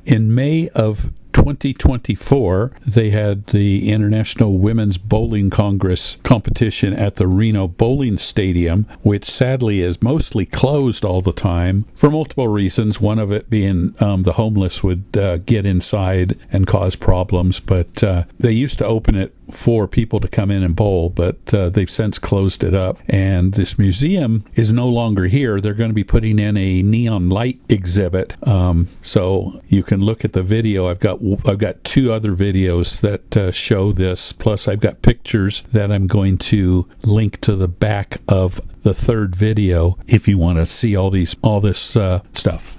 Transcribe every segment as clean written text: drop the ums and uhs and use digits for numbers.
In May of 2024, they had the International Women's Bowling Congress competition at the Reno Bowling Stadium, which sadly is mostly closed all the time for multiple reasons, one of it being the homeless would get inside and cause problems, but they used to open it for people to come in and bowl, but they've since closed it up. And this museum is no longer here. They're going to be putting in a neon light exhibit, so you can look at the video. I've got two other videos that show this, plus I've got pictures that I'm going to link to the back of the third video if you want to see all this stuff.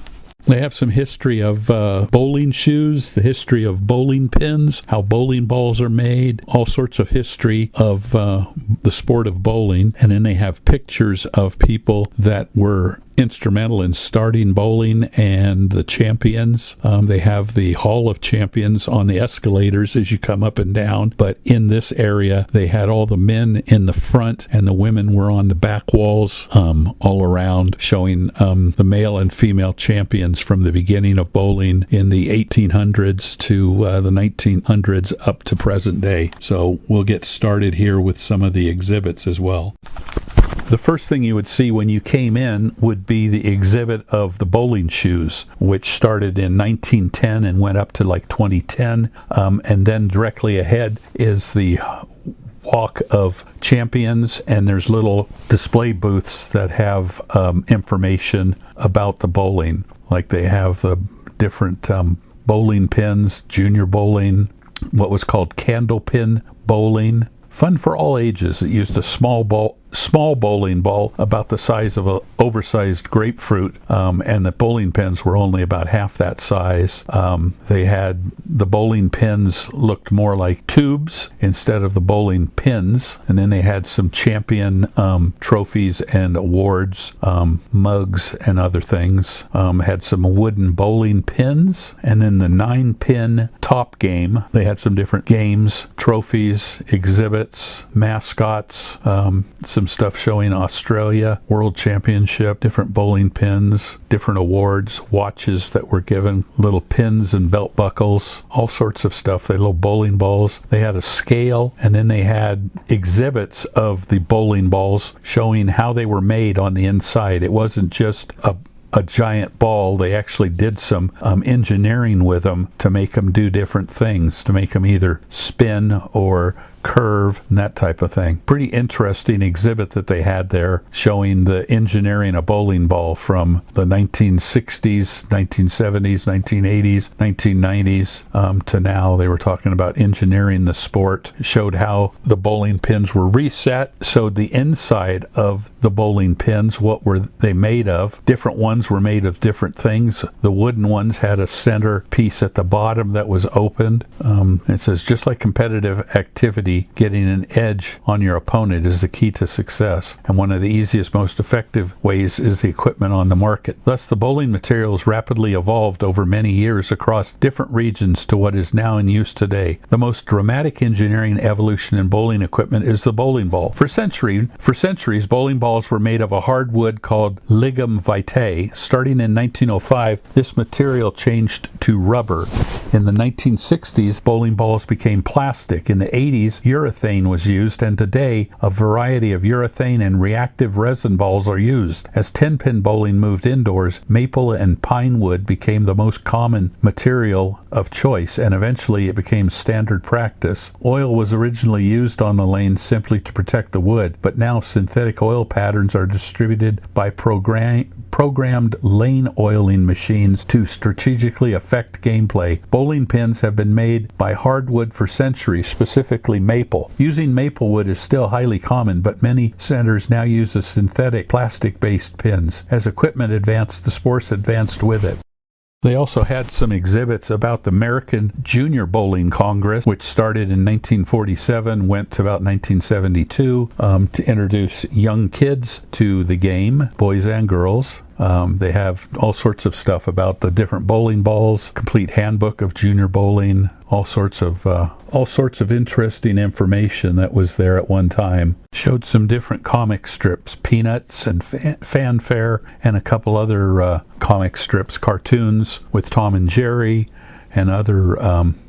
They have some history of bowling shoes, the history of bowling pins, how bowling balls are made, all sorts of history of the sport of bowling. And then they have pictures of people that were instrumental in starting bowling and the champions. They have the Hall of Champions on the escalators as you come up and down, but in this area they had all the men in the front and the women were on the back walls all around, showing the male and female champions from the beginning of bowling in the 1800s to the 1900s up to present day. So we'll get started here with some of the exhibits as well. The first thing you would see when you came in would be the exhibit of the bowling shoes, which started in 1910 and went up to like 2010. And then directly ahead is the Walk of Champions, and there's little display booths that have information about the bowling. Like they have the different bowling pins, junior bowling, what was called candle pin bowling. Fun for all ages. It used a small bowling ball about the size of an oversized grapefruit, and the bowling pins were only about half that size. They had the bowling pins looked more like tubes instead of the bowling pins, and then they had some champion trophies and awards, mugs and other things. Had some wooden bowling pins, and then the 9-pin top game. They had some different games, trophies, exhibits, mascots, some stuff showing Australia World Championship, different bowling pins, different awards, watches that were given, little pins and belt buckles, all sorts of stuff. They had little bowling balls. They had a scale, and then they had exhibits of the bowling balls showing how they were made on the inside. It wasn't just a giant ball. They actually did some engineering with them to make them do different things, to make them either spin or curve and that type of thing. Pretty interesting exhibit that they had there showing the engineering a bowling ball from the 1960s, 1970s, 1980s, 1990s to now. They were talking about engineering the sport. Showed how the bowling pins were reset, showed the inside of the bowling pins, what were they made of. Different ones were made of different things. The wooden ones had a center piece at the bottom that was opened. It says, just like competitive activity, getting an edge on your opponent is the key to success, and one of the easiest, most effective ways is the equipment on the market. Thus, the bowling materials rapidly evolved over many years across different regions to what is now in use today. The most dramatic engineering evolution in bowling equipment is the bowling ball. For centuries, bowling balls were made of a hardwood called ligum vitae. Starting in 1905, this material changed to rubber. In the 1960s, bowling balls became plastic. In the 80s, urethane was used, and today a variety of urethane and reactive resin balls are used. As 10-pin bowling moved indoors, maple and pine wood became the most common material of choice, and eventually it became standard practice. Oil was originally used on the lanes simply to protect the wood, but now synthetic oil patterns are distributed by programmed lane oiling machines to strategically affect gameplay. Bowling pins have been made by hardwood for centuries, specifically maple. Using maple wood is still highly common, but many centers now use a synthetic plastic-based pins. As equipment advanced, the sports advanced with it. They also had some exhibits about the American Junior Bowling Congress, which started in 1947, went to about 1972, to introduce young kids to the game, boys and girls. They have all sorts of stuff about the different bowling balls, complete handbook of junior bowling, all sorts of interesting information that was there at one time. Showed some different comic strips, Peanuts and Fanfare, and a couple other comic strips, cartoons with Tom and Jerry, and other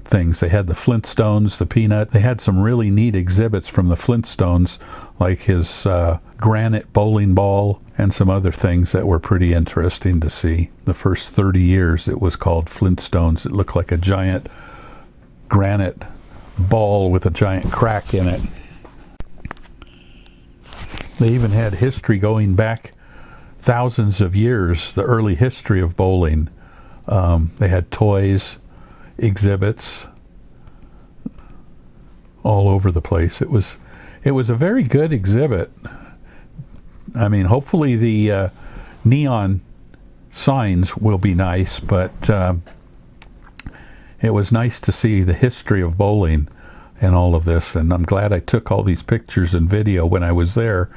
things. They had the Flintstones, the Peanut. They had some really neat exhibits from the Flintstones, like his granite bowling ball and some other things that were pretty interesting to see. The first 30 years it was called Flintstones. It looked like a giant granite ball with a giant crack in it. They even had history going back thousands of years, the early history of bowling. They had toys, exhibits all over the place. It was a very good exhibit. I mean, hopefully the neon signs will be nice, but it was nice to see the history of bowling and all of this, and I'm glad I took all these pictures and video when I was there,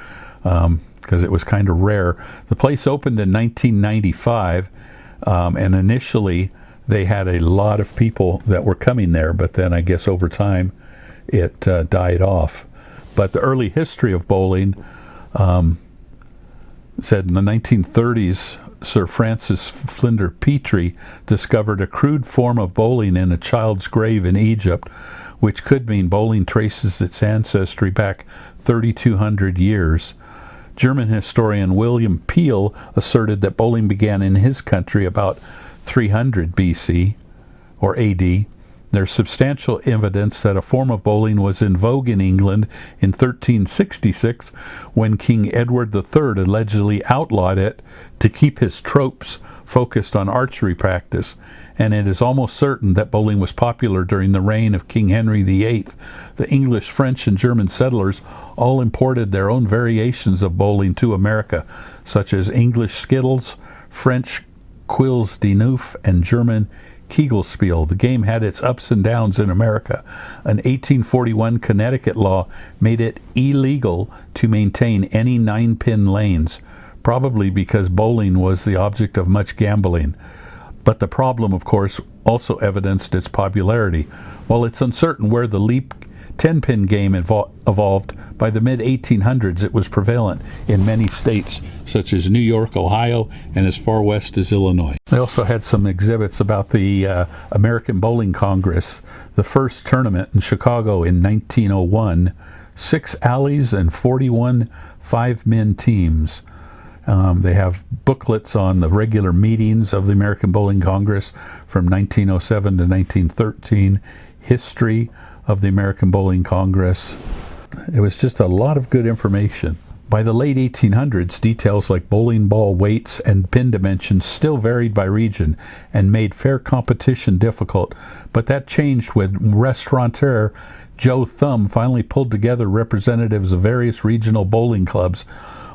because it was kind of rare. The place opened in 1995, and initially they had a lot of people that were coming there, but then I guess over time it died off. But the early history of bowling said in the 1930s, Sir Francis Flinders Petrie discovered a crude form of bowling in a child's grave in Egypt, which could mean bowling traces its ancestry back 3,200 years. German historian William Peel asserted that bowling began in his country about 300 BC or AD. There's substantial evidence that a form of bowling was in vogue in England in 1366 when King Edward III allegedly outlawed it to keep his troops focused on archery practice, and it is almost certain that bowling was popular during the reign of King Henry VIII. The English, French, and German settlers all imported their own variations of bowling to America, such as English skittles, French quilles de neuf, and German Kegelspiel. The game had its ups and downs in America. An 1841 Connecticut law made it illegal to maintain any 9-pin lanes, probably because bowling was the object of much gambling. But the problem, of course, also evidenced its popularity. While it's uncertain where the leap 10-pin game evolved, by the mid-1800s it was prevalent in many states, such as New York, Ohio, and as far west as Illinois. They also had some exhibits about the American Bowling Congress, the first tournament in Chicago in 1901, 6 alleys and 41 5-men teams. They have booklets on the regular meetings of the American Bowling Congress from 1907 to 1913, history of the American Bowling Congress. It was just a lot of good information. By the late 1800s, details like bowling ball weights and pin dimensions still varied by region and made fair competition difficult, but that changed when restaurateur Joe Thumb finally pulled together representatives of various regional bowling clubs.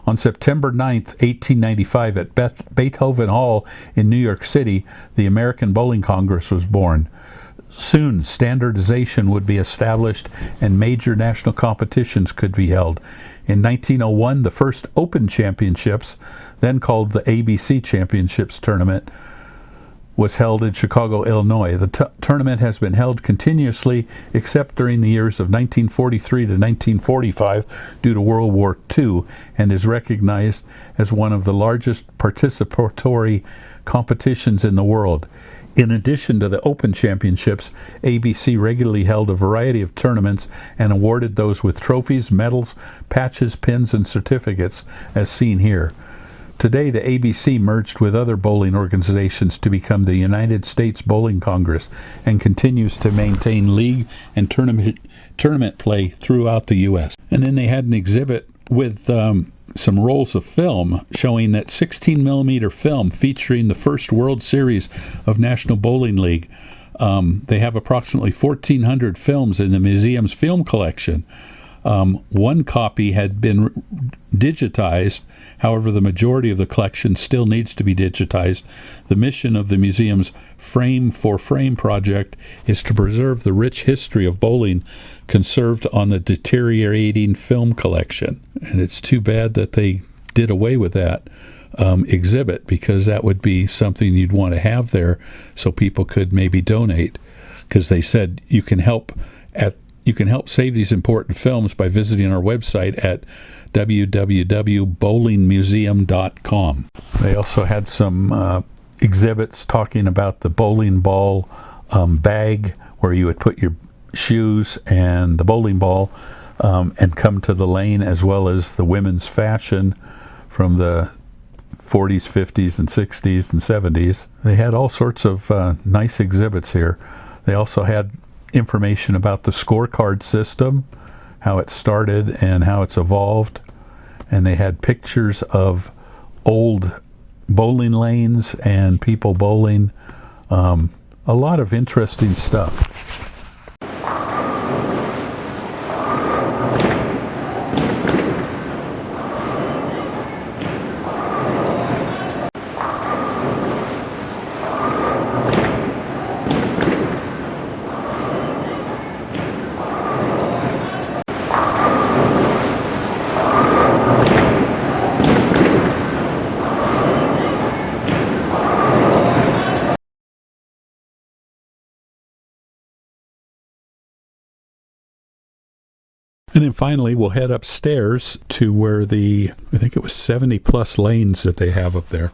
On September 9th, 1895, at Beethoven Hall in New York City, the American Bowling Congress was born. Soon, standardization would be established and major national competitions could be held. In 1901, the first Open Championships, then called the ABC Championships Tournament, was held in Chicago, Illinois. The tournament has been held continuously except during the years of 1943 to 1945 due to World War II, and is recognized as one of the largest participatory competitions in the world. In addition to the Open Championships, ABC regularly held a variety of tournaments and awarded those with trophies, medals, patches, pins, and certificates, as seen here. Today, the ABC merged with other bowling organizations to become the United States Bowling Congress and continues to maintain league and tournament play throughout the U.S. And then they had an exhibit with some rolls of film showing that 16-millimeter film featuring the first World Series of National Bowling League. They have approximately 1,400 films in the museum's film collection. One copy had been digitized. However, the majority of the collection still needs to be digitized. The mission of the museum's Frame for Frame project is to preserve the rich history of bowling conserved on the deteriorating film collection. And it's too bad that they did away with that exhibit, because that would be something you'd want to have there so people could maybe donate. because they said you can help save these important films by visiting our website at www.bowlingmuseum.com. They also had some exhibits talking about the bowling ball bag, where you would put your shoes and the bowling ball and come to the lane, as well as the women's fashion from the 40s, 50s, and 60s and 70s. They had all sorts of nice exhibits here. They also had information about the scorecard system, how it started and how it's evolved. And they had pictures of old bowling lanes and people bowling. A lot of interesting stuff. And then finally, we'll head upstairs to where I think it was 70 plus lanes that they have up there.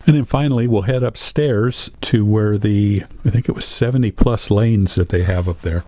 And then finally, we'll head upstairs to where I think it was 70 plus lanes that they have up there.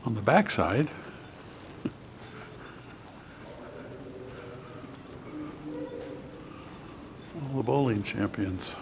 On the back side, all the bowling champions.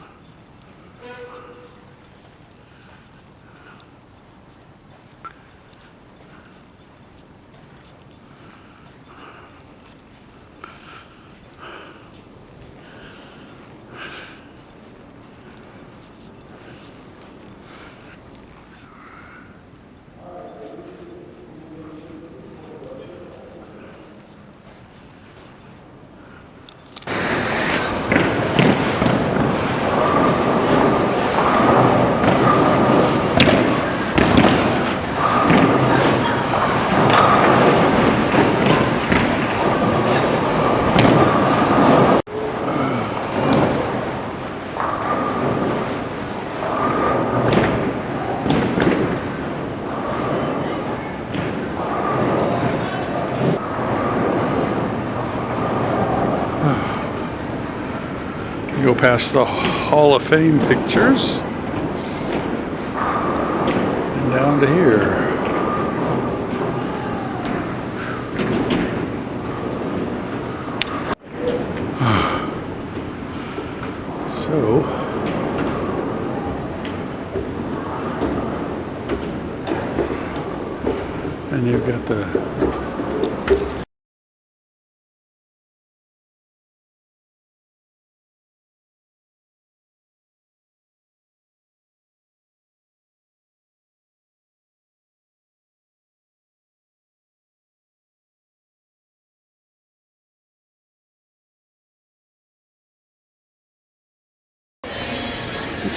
Go past the Hall of Fame pictures and down to here. So, and you've got the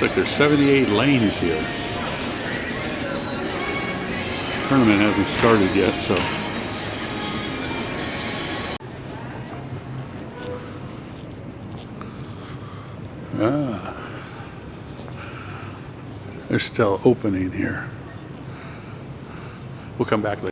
Looks like there's 78 lanes here. Tournament hasn't started yet, so. They're still opening here. We'll come back later.